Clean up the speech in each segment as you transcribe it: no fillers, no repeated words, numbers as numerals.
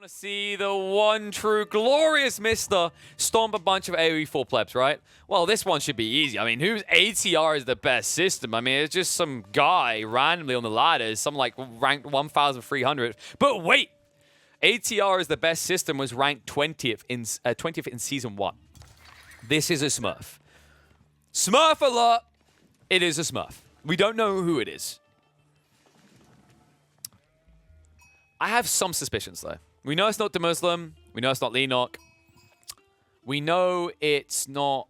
to see the one true glorious Mista stomp a bunch of AoE 4 plebs, right? Well, this one should be easy. I mean, whose ATR is the best system? I mean, it's just some guy randomly on the ladders, some like ranked 1,300. But wait, ATR is the best system was ranked 20th in Season 1. This is a Smurf. Smurf alert! It is a Smurf. We don't know who it is. I have some suspicions, though. We know it's not the Muslim. We know it's not Lenok. We know it's not,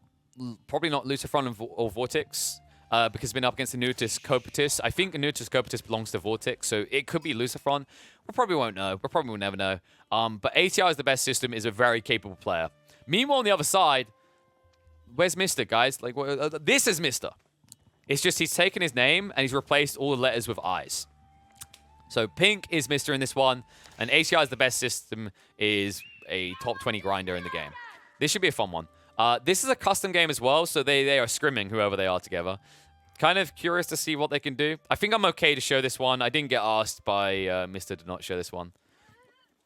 probably not Lucifron or Vortex, because it's been up against Anutus Copetus. I think Anutus Copetus belongs to Vortex, so it could be Lucifron. We probably won't know. We probably will never know. But ATR is the best system, is a very capable player. Meanwhile, on the other side, where's Mista, guys? Like, this is Mista. It's just he's taken his name and he's replaced all the letters with I's. So pink is Mista in this one, and ACR is the best system, is a top 20 grinder in the game. This should be a fun one. This is a custom game as well, so they are scrimming whoever they are together. Kind of curious to see what they can do. I think I'm okay to show this one. I didn't get asked by Mista to not show this one.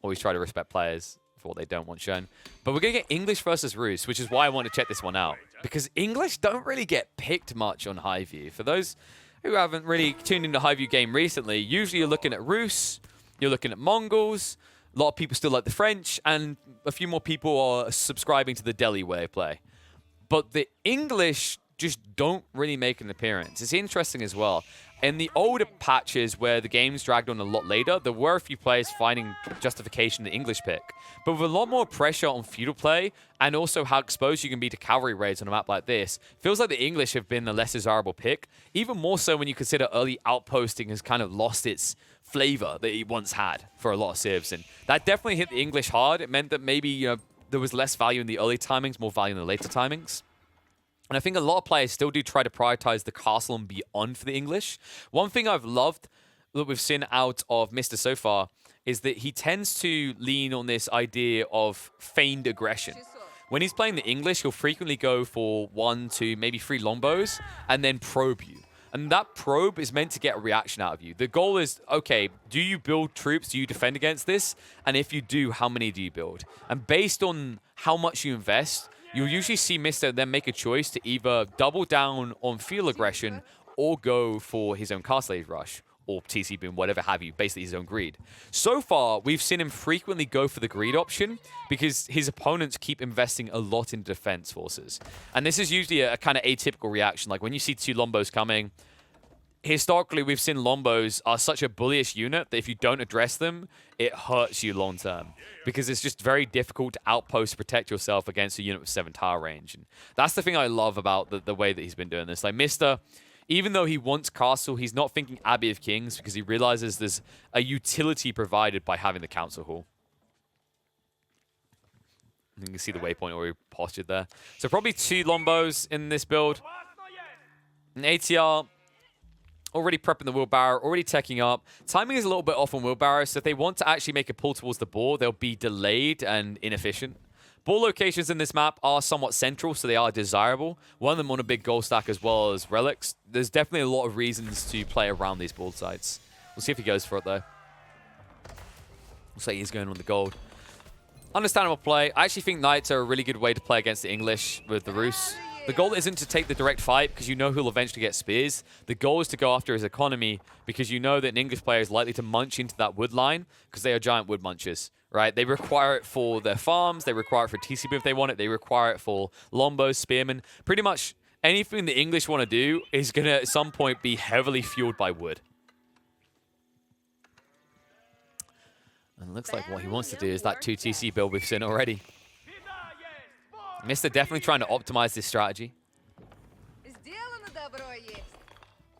Always try to respect players for what they don't want shown. But we're going to get English versus Rus, which is why I want to check this one out. Because English don't really get picked much on Highview. For those who haven't really tuned into Highview game recently, usually you're looking at Rus, you're looking at Mongols, a lot of people still like the French, and a few more people are subscribing to the Delhi way of play. But the English just don't really make an appearance. It's interesting as well. In the older patches where the game's dragged on a lot later, there were a few players finding justification in the English pick. But with a lot more pressure on feudal play, and also how exposed you can be to cavalry raids on a map like this, feels like the English have been the less desirable pick. Even more so when you consider early outposting has kind of lost its flavor that it once had for a lot of civs. And that definitely hit the English hard. It meant that maybe, you know, there was less value in the early timings, more value in the later timings. And I think a lot of players still do try to prioritize the castle and beyond for the English. One thing I've loved that we've seen out of Mista so far is that he tends to lean on this idea of feigned aggression. When he's playing the English, he'll frequently go for 1, 2, maybe 3 longbows and then probe you. And that probe is meant to get a reaction out of you. The goal is, okay, do you build troops? Do you defend against this? And if you do, how many do you build? And based on how much you invest, you'll usually see Mista then make a choice to either double down on field aggression or go for his own castle age rush or TC boom, whatever have you, basically his own greed. So far, we've seen him frequently go for the greed option because his opponents keep investing a lot in defense forces. And this is usually a kind of atypical reaction. Like when you see 2 Lombos coming, historically, we've seen Lombos are such a bullish unit that if you don't address them, it hurts you long term. Because it's just very difficult to outpost protect yourself against a unit with 7 tower range. And that's the thing I love about the way that he's been doing this. Like Mista, even though he wants castle, he's not thinking Abbey of Kings because he realizes there's a utility provided by having the council hall. You can see the waypoint where he postured there. So probably 2 Lombos in this build. An ATR already prepping the wheelbarrow, already teching up. Timing is a little bit off on wheelbarrow, so if they want to actually make a pull towards the ball, they'll be delayed and inefficient. Ball locations in this map are somewhat central, so they are desirable. One of them on a big gold stack as well as relics. There's definitely a lot of reasons to play around these ball sites. We'll see if he goes for it, though. Looks like he's going on the gold. Understandable play. I actually think Knights are a really good way to play against the English with the Rus. The goal isn't to take the direct fight because you know he'll eventually get spears. The goal is to go after his economy because you know that an English player is likely to munch into that wood line because they are giant wood munchers, right? They require it for their farms. They require it for TCB if they want it. They require it for lombos, spearmen. Pretty much anything the English want to do is going to at some point be heavily fueled by wood. And it looks like what he wants to do is that 2 TC build we've seen already. Mista definitely trying to optimize this strategy.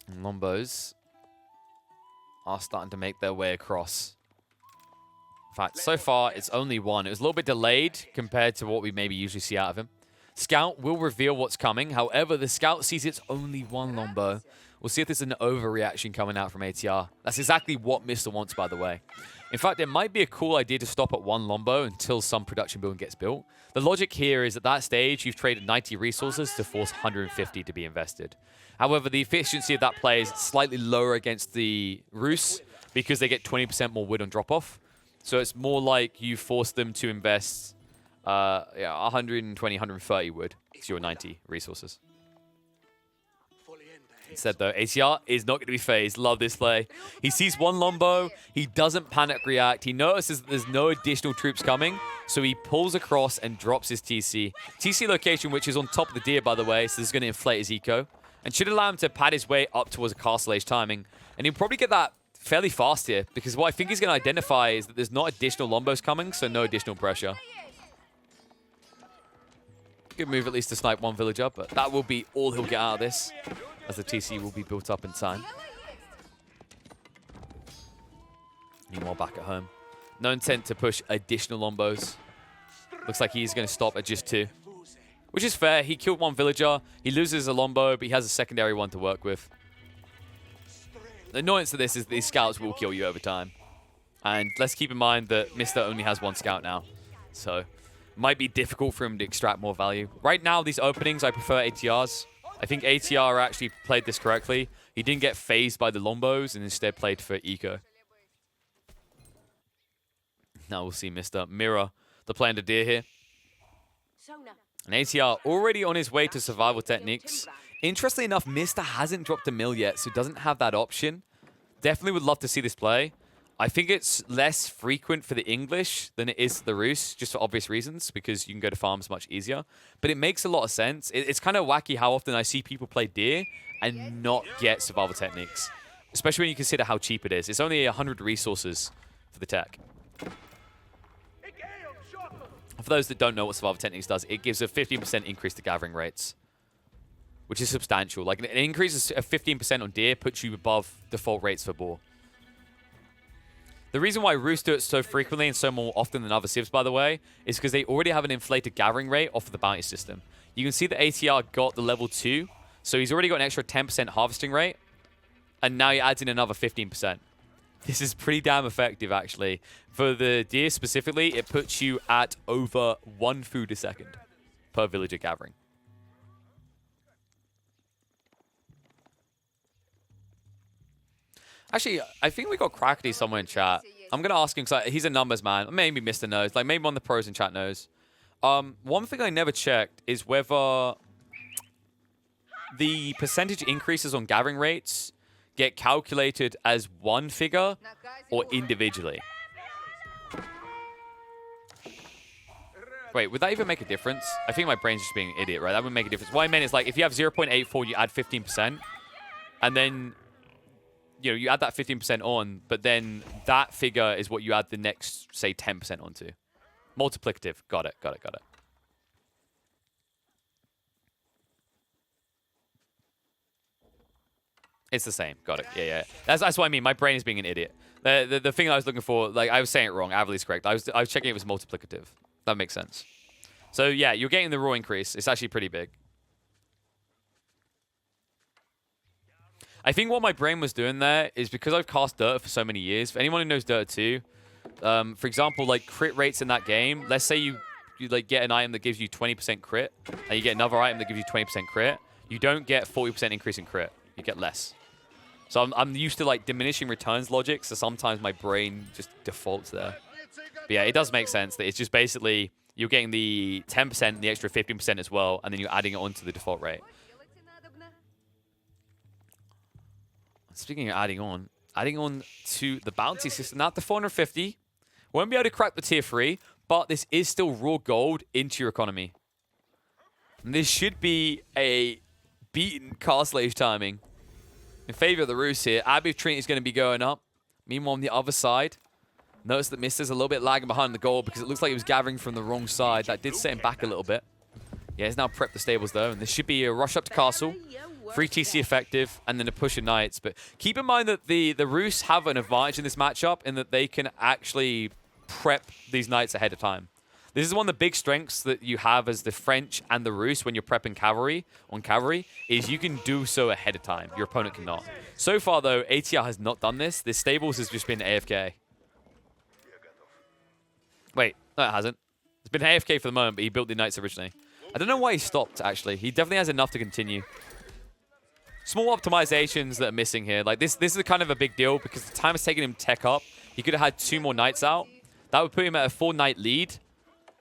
And Lombos are starting to make their way across. In fact, so far, it's only 1. It was a little bit delayed compared to what we maybe usually see out of him. Scout will reveal what's coming. However, the Scout sees it's only 1 Lombo. We'll see if there's an overreaction coming out from ATR. That's exactly what Mista wants, by the way. In fact, it might be a cool idea to stop at 1 Lombo until some production building gets built. The logic here is at that stage, you've traded 90 resources to force 150 to be invested. However, the efficiency of that play is slightly lower against the Rus because they get 20% more wood on drop-off. So it's more like you force them to invest 120, 130 wood to your 90 resources. Instead, though, ATR is not going to be phased. Love this play. He sees one Lombo. He doesn't panic react. He notices that there's no additional troops coming, so he pulls across and drops his TC. TC location, which is on top of the deer, by the way, so this is going to inflate his eco, and should allow him to pad his way up towards a castle age timing. And he'll probably get that fairly fast here, because what I think he's going to identify is that there's not additional Lombos coming, so no additional pressure. Good move at least to snipe one villager, but that will be all he'll get out of this, as the TC will be built up in time. Meanwhile, back at home. No intent to push additional Lombos. Looks like he's going to stop at just 2. Which is fair. He killed one villager. He loses a Lombo, but he has a secondary one to work with. The annoyance of this is that these scouts will kill you over time. And let's keep in mind that Mista only has 1 scout now. So, might be difficult for him to extract more value. Right now, these openings, I prefer ATRs. I think ATR actually played this correctly. He didn't get phased by the Lombos and instead played for eco. Now we'll see Mista mirror the play under deer here. And ATR already on his way to survival techniques. Interestingly enough, Mista hasn't dropped a mill yet, so doesn't have that option. Definitely would love to see this play. I think it's less frequent for the English than it is for the Rus, just for obvious reasons, because you can go to farms much easier. But it makes a lot of sense. It's kind of wacky how often I see people play deer and not get survival techniques, especially when you consider how cheap it is. It's only 100 resources for the tech. For those that don't know what survival techniques does, it gives a 15% increase to gathering rates, which is substantial. Like an increase of 15% on deer puts you above default rates for boar. The reason why Rus do it so frequently and so more often than other civs, by the way, is because they already have an inflated gathering rate off of the bounty system. You can see that ATR got the level 2, so he's already got an extra 10% harvesting rate, and now he adds in another 15%. This is pretty damn effective, actually. For the deer specifically, it puts you at over 1 food a second per villager gathering. Actually, I think we got Crackety somewhere in chat. I'm going to ask him, because he's a numbers man. Maybe Mista knows. Like, maybe one of the pros in chat knows. One thing I never checked is whether the percentage increases on gathering rates get calculated as one figure or individually. Wait, would that even make a difference? I think my brain's just being an idiot, right? That would make a difference. What I meant is, like, if you have 0.84, you add 15%, and then you know, you add that 15% on, but then that figure is what you add the next, say, 10% onto. Multiplicative. Got it, got it, got it. It's the same. Got it. Yeah, yeah. That's what I mean. My brain is being an idiot. The thing I was looking for, like, I was saying it wrong. Averly's correct. I was checking it was multiplicative. That makes sense. So, yeah, you're getting the raw increase. It's actually pretty big. I think what my brain was doing there is because I've cast Dirt for so many years. For anyone who knows Dirt 2, for example, like crit rates in that game, let's say you like get an item that gives you 20% crit, and you get another item that gives you 20% crit, you don't get 40% increase in crit. You get less. So I'm used to like diminishing returns logic, so sometimes my brain just defaults there. But yeah, it does make sense that it's just basically you're getting the 10%, the extra 15% as well, and then you're adding it onto the default rate. Speaking of adding on to the bounty system, not the 450. Won't be able to crack the tier 3, but this is still raw gold into your economy. And this should be a beaten castle age timing in favor of the Rus here. Abbey of Trinity is going to be going up. Meanwhile, on the other side, notice that Mista's a little bit lagging behind the gold because it looks like he was gathering from the wrong side. That did set him back a little bit. Yeah, he's now prepped the stables though, and this should be a rush up to castle. 3 TC effective, and then a push of knights. But keep in mind that the Rus have an advantage in this matchup in that they can actually prep these knights ahead of time. This is one of the big strengths that you have as the French and the Rus when you're prepping cavalry, is you can do so ahead of time. Your opponent cannot. So far, though, ATR has not done this. This stables has just been AFK. Wait, no, it hasn't. It's been AFK for the moment, but he built the knights originally. I don't know why he stopped, actually. He definitely has enough to continue. Small optimizations that are missing here. Like this is kind of a big deal because the time it's taking him to tech up. He could have had 2 more knights out. That would put him at a 4-knight lead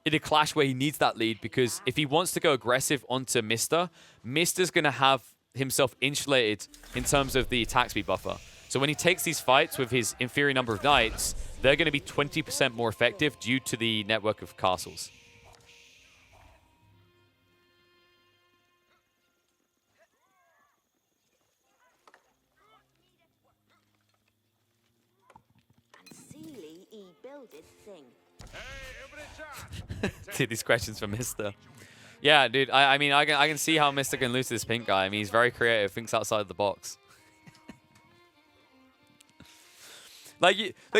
in a clash where he needs that lead, because if he wants to go aggressive onto Mista, Mista's going to have himself insulated in terms of the attack speed buffer. So when he takes these fights with his inferior number of knights, they're going to be 20% more effective due to the network of castles. Dude, these questions from Mista. Yeah, dude, I mean, I can see how Mista can lose to this pink guy. I mean, he's very creative, thinks outside the box. like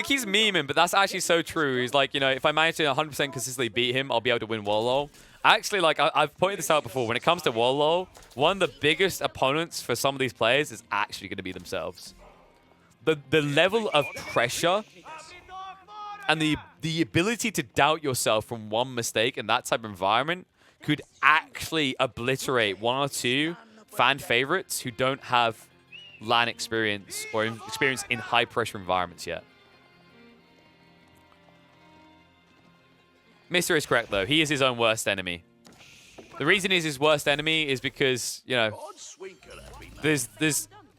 he's memeing, but that's actually so true. He's like, you know, if I manage to 100% consistently beat him, I'll be able to win Wolo. Actually, like, I've pointed this out before. When it comes to Wolo, one of the biggest opponents for some of these players is actually going to be themselves. The level of pressure and the ability to doubt yourself from one mistake in that type of environment could actually obliterate one or two fan favorites who don't have LAN experience or experience in high-pressure environments yet. Mista is correct, though. He is his own worst enemy. The reason he's his worst enemy is because, you know, there's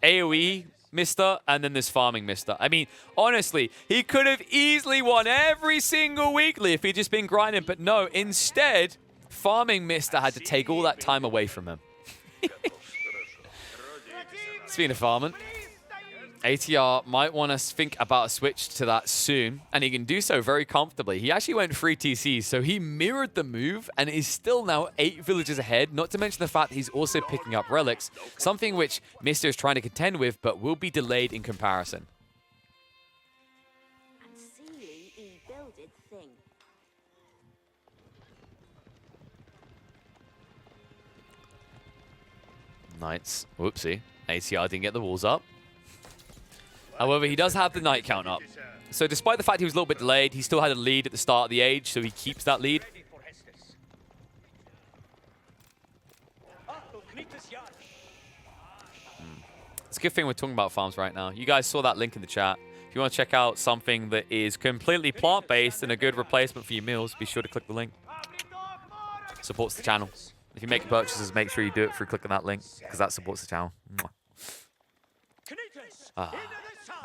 AoE Mista, and then there's farming Mista. I mean, honestly, he could have easily won every single weekly if he'd just been grinding, but no, instead, farming Mista had to take all that time away from him. Speaking of farming, ATR might want to think about a switch to that soon, and he can do so very comfortably. He actually went 3 TCs, so he mirrored the move and is still now 8 villages ahead, not to mention the fact that he's also picking up relics, something which Mista is trying to contend with, but will be delayed in comparison. Knights. Whoopsie. ATR didn't get the walls up. However, he does have the knight count up. So despite the fact he was a little bit delayed, he still had a lead at the start of the age, so he keeps that lead. It's a good thing we're talking about farms right now. You guys saw that link in the chat. If you want to check out something that is completely plant-based and a good replacement for your meals, be sure to click the link. Supports the channel. If you make purchases, make sure you do it through clicking that link, because that supports the channel.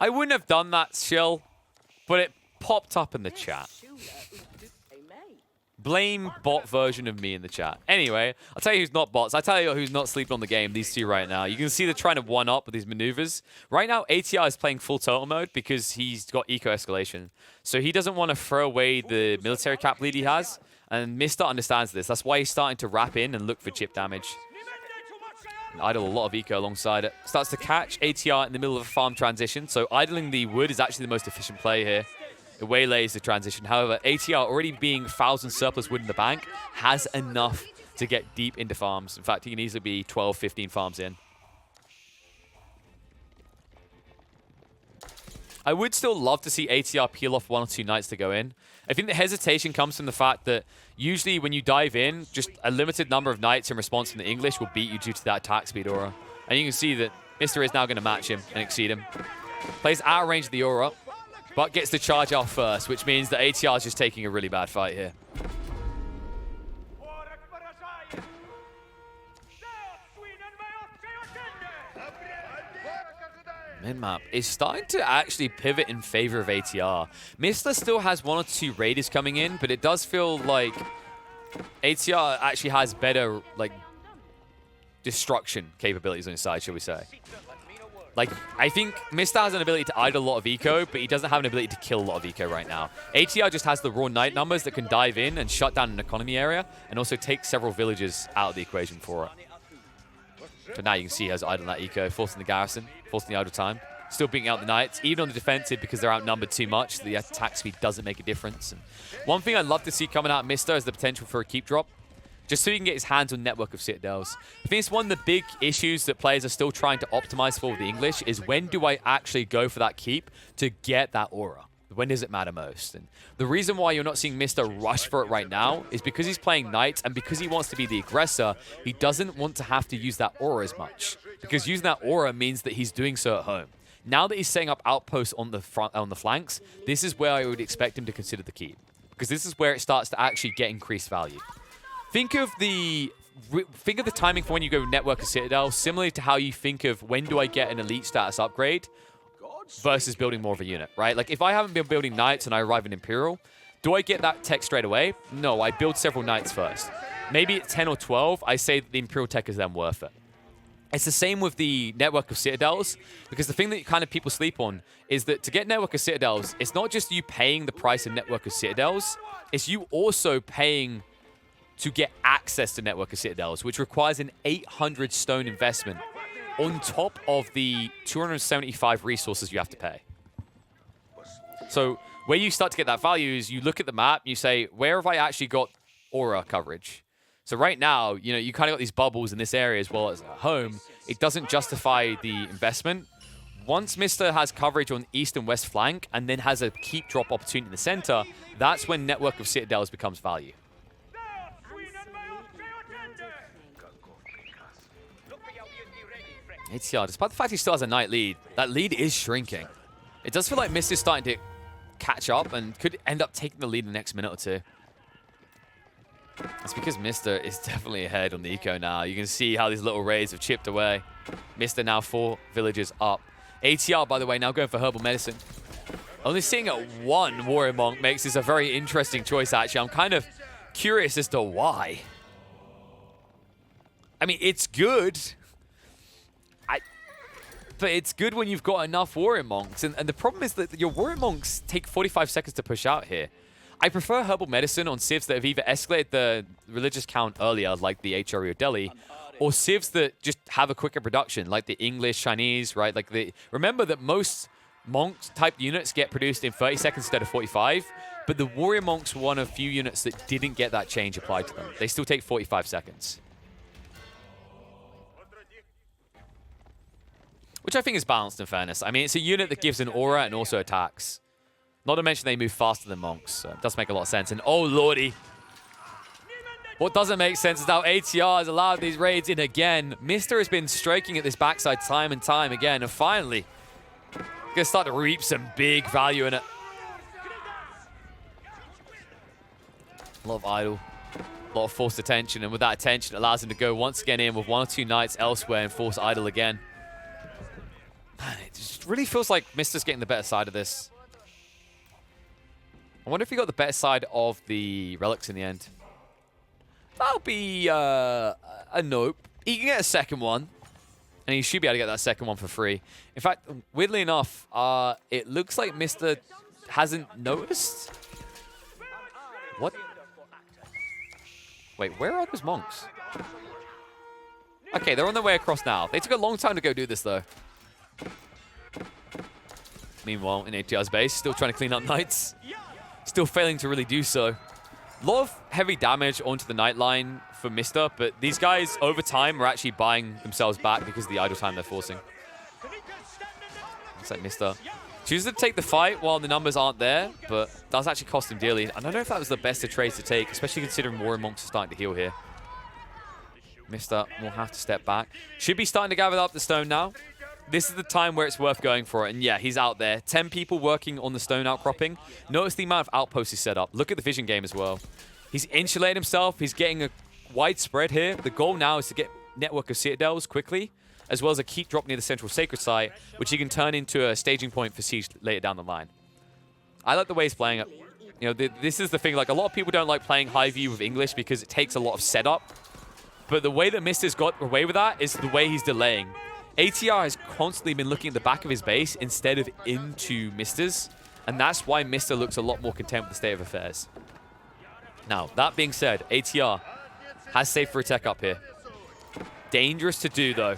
I wouldn't have done that, Shill, but it popped up in the chat. Blame bot version of me in the chat. Anyway, I'll tell you who's not bots. I'll tell you who's not sleeping on the game, these two right now. You can see they're trying to one-up with these maneuvers. Right now, ATR is playing full total mode because he's got eco-escalation. So he doesn't want to throw away the military cap lead he has, and Mista understands this. That's why he's starting to wrap in and look for chip damage. And idle a lot of eco alongside it. Starts to catch ATR in the middle of a farm transition, so idling the wood is actually the most efficient play here. It waylays the transition. However, ATR already being 1,000 surplus wood in the bank has enough to get deep into farms. In fact, he can easily be 12, 15 farms in. I would still love to see ATR peel off 1 or 2 knights to go in. I think the hesitation comes from the fact that usually when you dive in, just a limited number of knights in response from the English will beat you due to that attack speed aura. And you can see that Mista is now going to match him and exceed him. Plays out of range of the aura, but gets the charge out first, which means that ATR is just taking a really bad fight here. Mid-map is starting to actually pivot in favor of ATR. Mista still has 1 or 2 raiders coming in, but it does feel like ATR actually has better, like, destruction capabilities on his side, shall we say. Like, I think Mista has an ability to idle a lot of eco, but he doesn't have an ability to kill a lot of eco right now. ATR just has the raw knight numbers that can dive in and shut down an economy area, and also take several villages out of the equation for it. So now you can see he has idle that eco, forcing the garrison, forcing the idle time. Still beating out the knights, even on the defensive because they're outnumbered too much. The attack speed doesn't make a difference. And one thing I'd love to see coming out of Mista is the potential for a keep drop, just so he can get his hands on network of citadels. I think it's one of the big issues that players are still trying to optimize for with the English is when do I actually go for that keep to get that aura? When does it matter most? And the reason why you're not seeing Mista rush for it right now is because he's playing knights, and because he wants to be the aggressor, he doesn't want to have to use that aura as much. Because using that aura means that he's doing so at home. Now that he's setting up outposts on the front, on the flanks, this is where I would expect him to consider the keep. Because this is where it starts to actually get increased value. Think of the timing for when you go Network of Citadel, similarly to how you think of when do I get an elite status upgrade versus building more of a unit, right? Like if I haven't been building knights and I arrive in Imperial, do I get that tech straight away? No, I build several knights first. Maybe at 10 or 12, I say that the Imperial tech is then worth it. It's the same with the Network of Citadels, because the thing that kind of people sleep on is that to get Network of Citadels, it's not just you paying the price of Network of Citadels, it's you also paying to get access to Network of Citadels, which requires an 800 stone investment on top of the 275 resources you have to pay. So where you start to get that value is you look at the map, you say, where have I actually got aura coverage? So right now, you know, you kind of got these bubbles in this area as well as at home. It doesn't justify the investment. Once Mista has coverage on east and west flank and then has a keep drop opportunity in the center, that's when Network of Citadels becomes value. ATR, despite the fact he still has a knight lead, that lead is shrinking. It does feel like Mista is starting to catch up and could end up taking the lead in the next minute or two. It's because Mista is definitely ahead on the eco now. You can see how these little raids have chipped away. Mista now 4 villages up. ATR, by the way, now going for herbal medicine. Only seeing at 1 warrior monk makes this a very interesting choice, actually. I'm kind of curious as to why. I mean, it's good. But it's good when you've got enough warrior monks. And the problem is that your warrior monks take 45 seconds to push out here. I prefer herbal medicine on civs that have either escalated the religious count earlier, like the HRE or Delhi, or civs that just have a quicker production, like the English, Chinese, right? Like remember that most monk-type units get produced in 30 seconds instead of 45, but the warrior monks were one of few units that didn't get that change applied to them. They still take 45 seconds. Which I think is balanced, in fairness. I mean, it's a unit that gives an aura and also attacks. Not to mention they move faster than monks, so it does make a lot of sense. And oh lordy, what doesn't make sense is how ATR has allowed these raids in again. Mista has been striking at this backside time and time again, and finally, gonna start to reap some big value in it. A lot of idle, a lot of forced attention, and with that attention, it allows him to go once again in with 1 or 2 knights elsewhere and force idle again. Man, it just really feels like Mista's getting the better side of this. I wonder if he got the better side of the relics in the end. That'll be a nope. He can get a second one, and he should be able to get that second one for free. In fact, weirdly enough, it looks like Mista hasn't noticed. What? Wait, where are those monks? Okay, they're on their way across now. They took a long time to go do this, though. Meanwhile, in ATR's base, still trying to clean up knights. Still failing to really do so. A lot of heavy damage onto the knight line for Mista, but these guys, over time, are actually buying themselves back because of the idle time they're forcing. Looks like Mista chooses to take the fight while the numbers aren't there, but does actually cost him dearly. I don't know if that was the best of trades to take, especially considering warrior monks are starting to heal here. Mista will have to step back. Should be starting to gather up the stone now. This is the time where it's worth going for it. And yeah, he's out there. 10 people working on the stone outcropping. Notice the amount of outposts he's set up. Look at the vision game as well. He's insulated himself. He's getting a wide spread here. The goal now is to get Network of Citadels quickly, as well as a keep drop near the central sacred site, which he can turn into a staging point for siege later down the line. I like the way he's playing it. You know, this is the thing. Like, a lot of people don't like playing high view with English because it takes a lot of setup. But the way that Mista's got away with that is the way he's delaying. ATR has constantly been looking at the back of his base instead of into Mista's, and that's why Mista looks a lot more content with the state of affairs. Now, that being said, ATR has saved for a tech up here. Dangerous to do, though.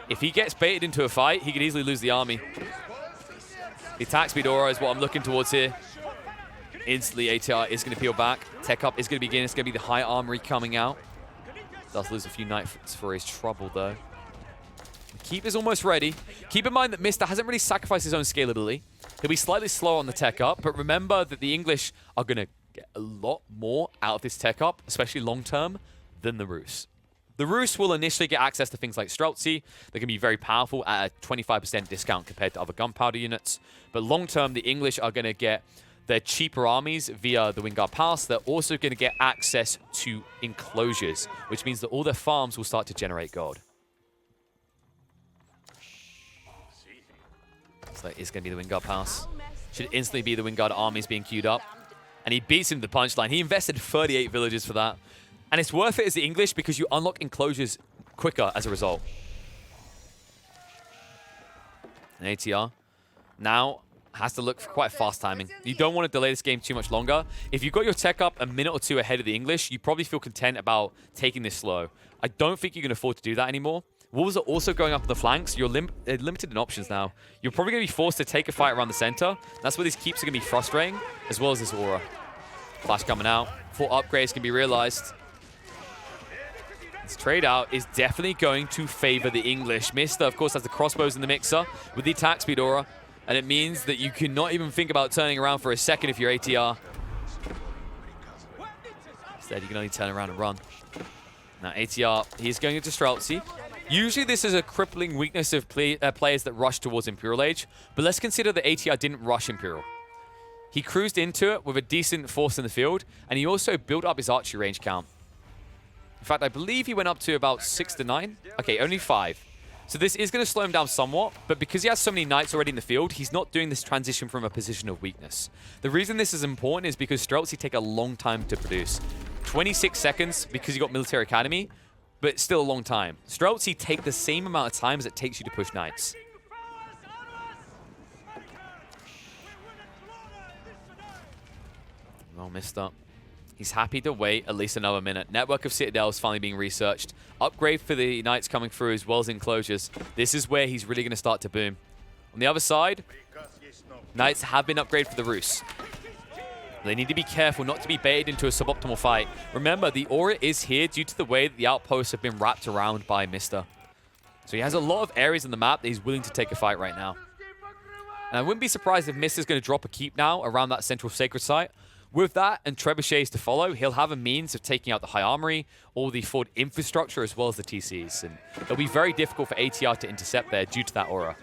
If he gets baited into a fight, he could easily lose the army. The attack speed aura is what I'm looking towards here. Instantly, ATR is going to peel back. Tech up is going to begin. It's going to be the high armory coming out. Does lose a few knights for his trouble, though. Keep is almost ready. Keep in mind that Mista hasn't really sacrificed his own scalability. He'll be slightly slower on the tech up, but remember that the English are going to get a lot more out of this tech up, especially long term, than the Rus. The Rus will initially get access to things like Streltsy. They can be very powerful at a 25% discount compared to other gunpowder units. But long term, the English are going to get their cheaper armies via the Wingard Palace. They're also going to get access to enclosures, which means that all their farms will start to generate gold. So it's going to be the Wingard Palace. Should instantly be the Wingard armies being queued up. And he beats him to the punchline. He invested 38 villages for that. And it's worth it as the English because you unlock enclosures quicker as a result. And ATR now has to look for quite fast timing. You don't want to delay this game too much longer. If you've got your tech up a minute or two ahead of the English, you probably feel content about taking this slow. I don't think you can afford to do that anymore. Wolves are also going up the flanks. You're limited in options now. You're probably going to be forced to take a fight around the center. That's where these keeps are going to be frustrating, as well as this aura. Flash coming out. 4 upgrades can be realized. This trade out is definitely going to favor the English. Mista, of course, has the crossbows in the mixer with the attack speed aura, and it means that you cannot even think about turning around for a second if you're ATR. Instead, you can only turn around and run. Now, ATR, he's going into Streltsy. Usually, this is a crippling weakness of players that rush towards Imperial Age, but let's consider that ATR didn't rush Imperial. He cruised into it with a decent force in the field, and he also built up his archery range count. In fact, I believe he went up to about 6 to 9. Okay, only 5. So this is going to slow him down somewhat, but because he has so many knights already in the field, he's not doing this transition from a position of weakness. The reason this is important is because Streltsy take a long time to produce. 26 seconds because you got Military Academy, but still a long time. Streltsy take the same amount of time as it takes you to push knights. Well, Mista. He's happy to wait at least another minute. Network of Citadels finally being researched. Upgrade for the Knights coming through as well as enclosures. This is where he's really going to start to boom. On the other side, Knights have been upgraded for the Rus. They need to be careful not to be baited into a suboptimal fight. Remember, the aura is here due to the way that the outposts have been wrapped around by Mista. So he has a lot of areas on the map that he's willing to take a fight right now. And I wouldn't be surprised if Mista's going to drop a keep now around that central sacred site. With that and trebuchets to follow, he'll have a means of taking out the High Armory, all the forward infrastructure, as well as the TCs. And it'll be very difficult for ATR to intercept there due to that aura.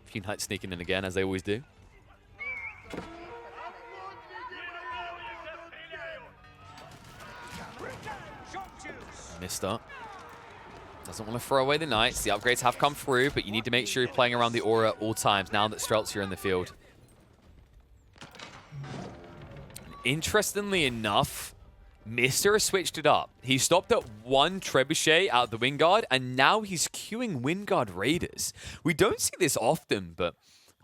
A few Knights sneaking in again, as they always do. Mista doesn't want to throw away the Knights. The upgrades have come through, but you need to make sure you're playing around the aura at all times now that Streltsy are in the field. Interestingly enough, Mista has switched it up. He stopped at 1 trebuchet out of the Wingard, and now he's queuing Wingard Raiders. We don't see this often, but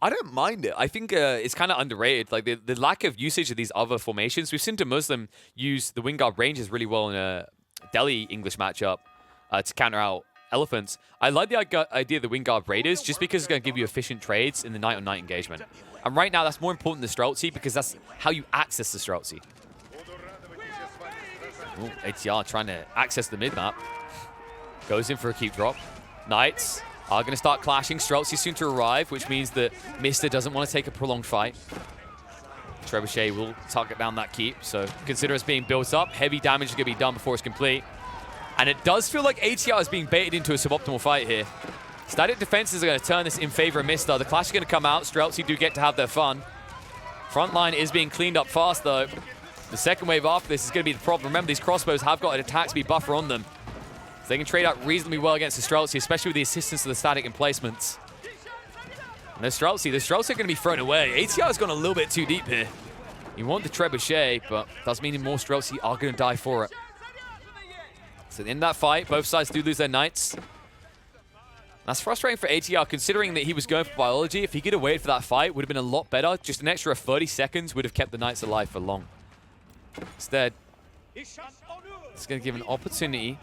I don't mind it. I think it's kind of underrated. Like the lack of usage of these other formations. We've seen TheMistas use the Wingard Rangers really well in a Delhi English matchup to counter out Elephants. I like the idea of the Wingard Raiders just because it's going to give you efficient trades in the knight-on-knight engagement. And right now, that's more important than Streltsy because that's how you access the Streltsy. Ooh, ATR trying to access the mid-map. Goes in for a keep drop. Knights are going to start clashing. Streltsy soon to arrive, which means that Mista doesn't want to take a prolonged fight. Trebuchet will target down that keep, so consider it's being built up. Heavy damage is going to be done before it's complete. And it does feel like ATR is being baited into a suboptimal fight here. Static defenses are going to turn this in favor of Mista. The clash is going to come out. Streltsy do get to have their fun. Front line is being cleaned up fast, though. The second wave after this is going to be the problem. Remember, these crossbows have got an attack speed buffer on them. So they can trade out reasonably well against the Streltsy, especially with the assistance of the static emplacements. And the Streltsy are going to be thrown away. ATR has gone a little bit too deep here. You want the trebuchet, but does mean more Streltsy are going to die for it. So in that fight, both sides do lose their knights. That's frustrating for ATR, considering that he was going for biology. If he could have waited for that fight, it would have been a lot better. Just an extra 30 seconds would have kept the knights alive for long. Instead, it's going to give an opportunity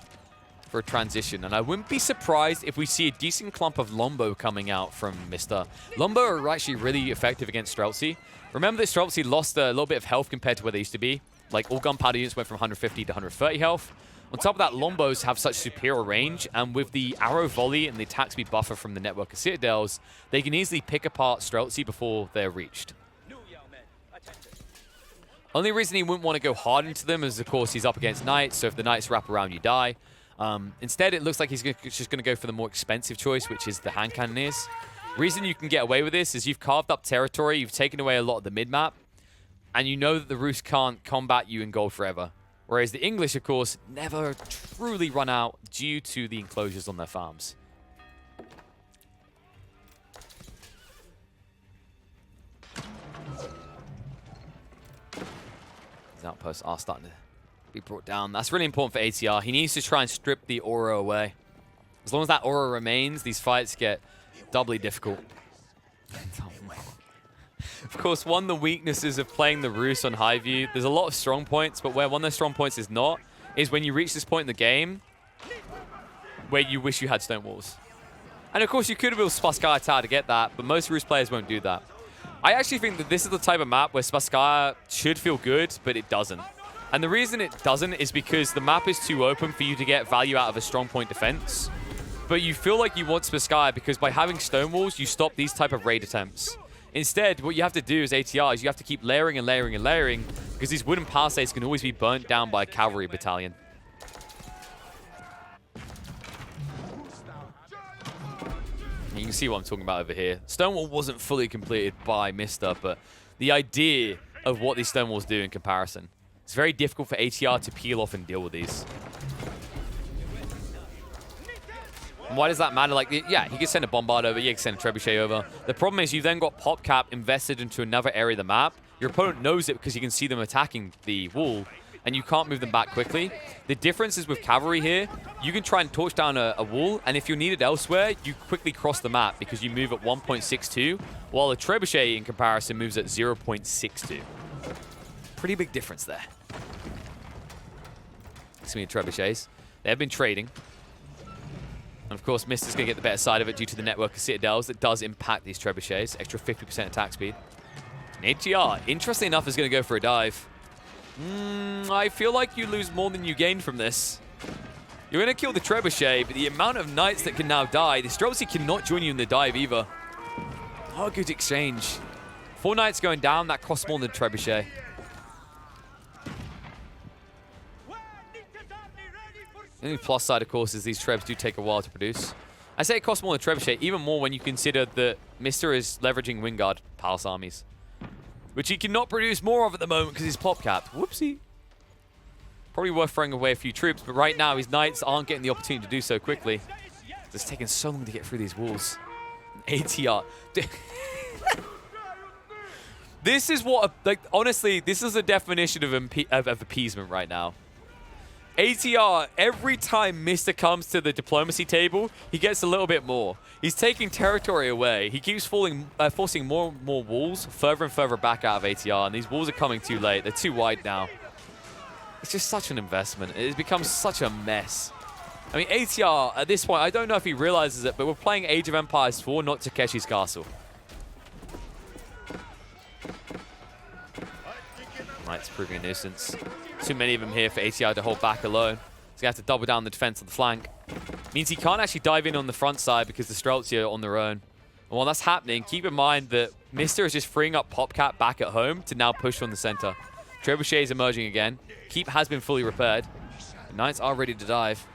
for a transition. And I wouldn't be surprised if we see a decent clump of Lombo coming out from Mista. Lombo are actually really effective against Streltsy. Remember that Streltsy lost a little bit of health compared to where they used to be. Like, all gunpowder units went from 150 to 130 health. On top of that, Lombos have such superior range, and with the arrow volley and the attack speed buffer from the network of Citadels, they can easily pick apart Streltsy before they're reached. Only reason he wouldn't want to go hard into them is, of course, he's up against Knights, so if the Knights wrap around, you die. Instead, it looks like he's just going to go for the more expensive choice, which is the hand cannoneers. Reason you can get away with this is you've carved up territory, you've taken away a lot of the mid-map, and you know that the Rus can't combat you in gold forever. Whereas the English, of course, never truly run out due to the enclosures on their farms. These outposts are starting to be brought down. That's really important for ATR. He needs to try and strip the aura away. As long as that aura remains, these fights get doubly difficult. Of course, one of the weaknesses of playing the Rus on high view, there's a lot of strong points, but where one of those strong points is not, is when you reach this point in the game where you wish you had stone walls. And of course, you could have built Spasskaya Tower to get that, but most Rus players won't do that. I actually think that this is the type of map where Spasskaya should feel good, but it doesn't. And the reason it doesn't is because the map is too open for you to get value out of a strong point defense. But you feel like you want Spasskaya because by having stone walls, you stop these type of raid attempts. Instead, what you have to do as ATR is you have to keep layering and layering and layering because these wooden palisades can always be burnt down by a cavalry battalion. You can see what I'm talking about over here. Stonewall wasn't fully completed by Mista, but the idea of what these Stonewalls do in comparison. It's very difficult for ATR to peel off and deal with these. And why does that matter? Like, yeah, he can send a bombard over, he can send a trebuchet over. The problem is you've then got PopCap invested into another area of the map. Your opponent knows it because you can see them attacking the wall, and you can't move them back quickly. The difference is with cavalry here, you can try and torch down a wall, and if you're needed elsewhere, you quickly cross the map because you move at 1.62, while a trebuchet in comparison moves at 0.62. Pretty big difference there. Excuse me, trebuchets. They have been trading. And of course, Mista's going to get the better side of it due to the network of citadels that does impact these trebuchets. Extra 50% attack speed. And ATR, interestingly enough, is going to go for a dive. I feel like you lose more than you gain from this. You're going to kill the trebuchet, but the amount of knights that can now die, the Streltsy cannot join you in the dive either. Oh, good exchange. 4 knights going down, that costs more than the trebuchet. The only plus side, of course, is these trebs do take a while to produce. I say it costs more than trebuchet, even more when you consider that Mista is leveraging Wingard palace armies, which he cannot produce more of at the moment because he's pop-capped. Whoopsie. Probably worth throwing away a few troops, but right now his knights aren't getting the opportunity to do so quickly. It's taken so long to get through these walls. ATR. This is what, like, honestly, this is the definition of appeasement right now. ATR, every time Mista comes to the diplomacy table, he gets a little bit more. He's taking territory away. He keeps forcing more and more walls further and further back out of ATR, and these walls are coming too late. They're too wide now. It's just such an investment. It has become such a mess. I mean, ATR, at this point, I don't know if he realizes it, but we're playing Age of Empires 4, not Takeshi's Castle. Knight's proving a nuisance. Too many of them here for ATR to hold back alone. He's going to have to double down the defense on the flank. Means he can't actually dive in on the front side because the Streltsy are on their own. And while that's happening, keep in mind that Mista is just freeing up PopCap back at home to now push on the center. Trebuchet is emerging again. Keep has been fully repaired. The Knights are ready to dive.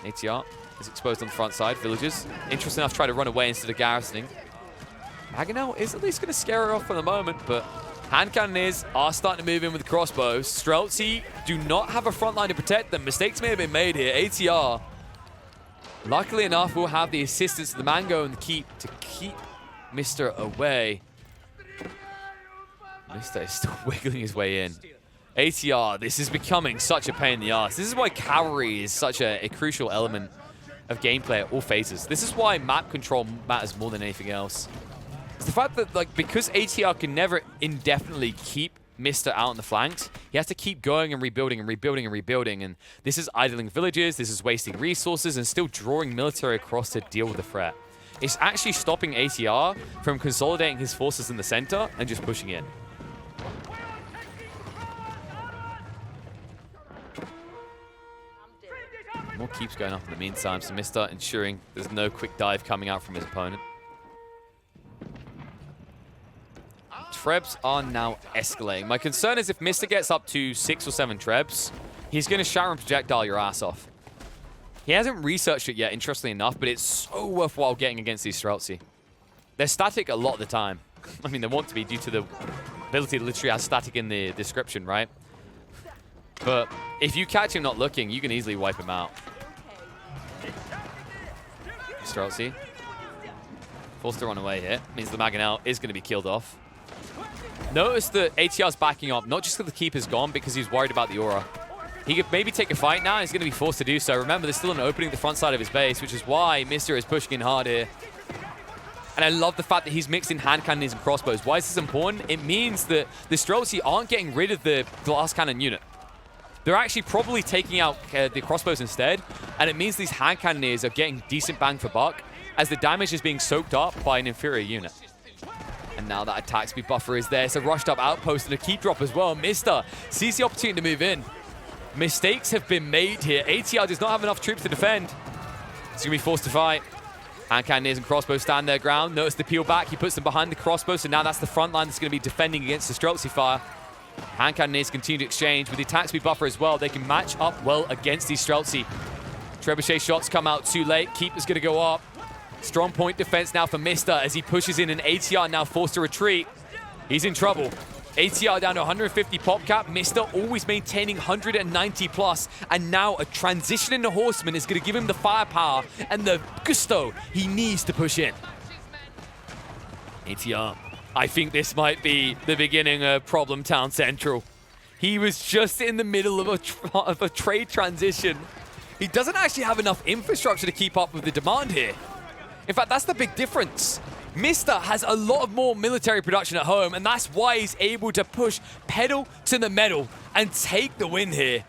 ATR is exposed on the front side. Villagers, interesting enough, try to run away instead of garrisoning. Agonel is at least going to scare her off for the moment, but hand cannoneers are starting to move in with crossbows. Streltsy do not have a front line to protect them. Mistakes may have been made here. ATR, luckily enough, will have the assistance of the Mango and the Keep to keep Mista away. Mista is still wiggling his way in. ATR, this is becoming such a pain in the ass. This is why cavalry is such a crucial element of gameplay at all phases. This is why map control matters more than anything else. It's the fact that, like, because ATR can never indefinitely keep Mista out on the flanks, he has to keep going and rebuilding and rebuilding and rebuilding. And this is idling villages, this is wasting resources, and still drawing military across to deal with the threat. It's actually stopping ATR from consolidating his forces in the center and just pushing in. More keeps going up in the meantime, so Mista ensuring there's no quick dive coming out from his opponent. Trebs are now escalating. My concern is if Mista gets up to 6 or 7 Trebs, he's going to shatter and projectile your ass off. He hasn't researched it yet, interestingly enough, but it's so worthwhile getting against these Streltsy. They're static a lot of the time. I mean, they want to be due to the ability to literally have static in the description, right? But if you catch him not looking, you can easily wipe him out. Streltsy. Forced to run away here. Means the Maganel is going to be killed off. Notice that ATR's backing up, not just because the Keeper's gone, because he's worried about the aura. He could maybe take a fight now. He's going to be forced to do so. Remember, there's still an opening at the front side of his base, which is why Mista is pushing in hard here. And I love the fact that he's mixed in hand cannons and crossbows. Why is this important? It means that the Streltsy aren't getting rid of the glass cannon unit. They're actually probably taking out the crossbows instead, and it means these hand cannoneers are getting decent bang for buck as the damage is being soaked up by an inferior unit. And now that attack speed buffer is there. It's a rushed up outpost and a keep drop as well. Mista sees the opportunity to move in. Mistakes have been made here. ATR does not have enough troops to defend. He's going to be forced to fight. Hand cannoneers and crossbows stand their ground. Notice the peel back. He puts them behind the crossbows, so now that's the front line that's going to be defending against the Streltsy fire. Hand cannoneers continue to exchange. With the attack speed buffer as well, they can match up well against these Streltsy. Trebuchet shots come out too late. Keeper's going to go up. Strong point defense now for Mista as he pushes in, and ATR now forced to retreat. He's in trouble. ATR down to 150 pop cap. Mista always maintaining 190 plus. And now a transition into Horseman is going to give him the firepower and the gusto he needs to push in. ATR. I think this might be the beginning of Problem Town Central. He was just in the middle of a trade transition. He doesn't actually have enough infrastructure to keep up with the demand here. In fact, that's the big difference. Mista has a lot of more military production at home, and that's why he's able to push pedal to the metal and take the win here.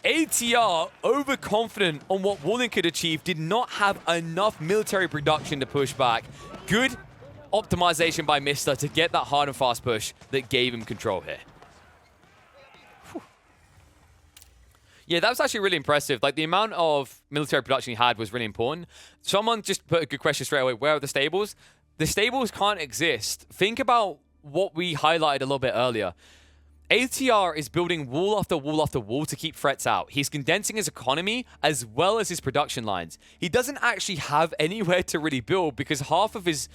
ATR, overconfident on what Wallen could achieve, did not have enough military production to push back. Good optimization by Mista to get that hard and fast push that gave him control here. Whew. Yeah, that was actually really impressive. Like, the amount of military production he had was really important. Someone just put a good question straight away. Where are the stables? The stables can't exist. Think about what we highlighted a little bit earlier. ATR is building wall after wall after wall to keep threats out. He's condensing his economy as well as his production lines. He doesn't actually have anywhere to really build because half of his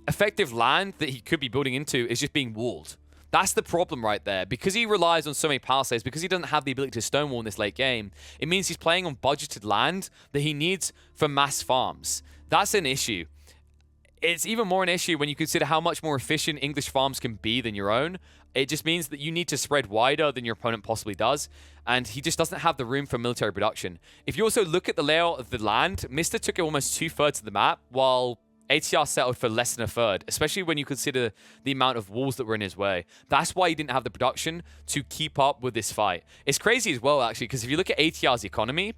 effective land that he could be building into is just being walled. That's the problem right there. Because he relies on so many palisades, because he doesn't have the ability to stonewall in this late game, it means he's playing on budgeted land that he needs for mass farms. That's an issue. It's even more an issue when you consider how much more efficient English farms can be than your own. It just means that you need to spread wider than your opponent possibly does, and he just doesn't have the room for military production. If you also look at the layout of the land, Mista took almost 2/3 of the map, while ATR settled for less than a third, especially when you consider the amount of walls that were in his way. That's why he didn't have the production to keep up with this fight. It's crazy as well, actually, because if you look at ATR's economy,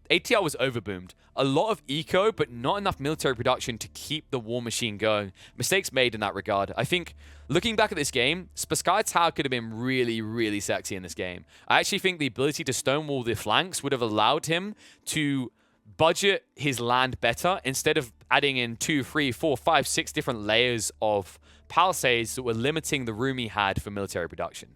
ATR was overboomed. A lot of eco, but not enough military production to keep the war machine going. Mistakes made in that regard. I think, looking back at this game, Spaskai Tower could have been really, really sexy in this game. I actually think the ability to stonewall the flanks would have allowed him to budget his land better instead of adding in 2, 3, 4, 5, 6 different layers of palisades that were limiting the room he had for military production.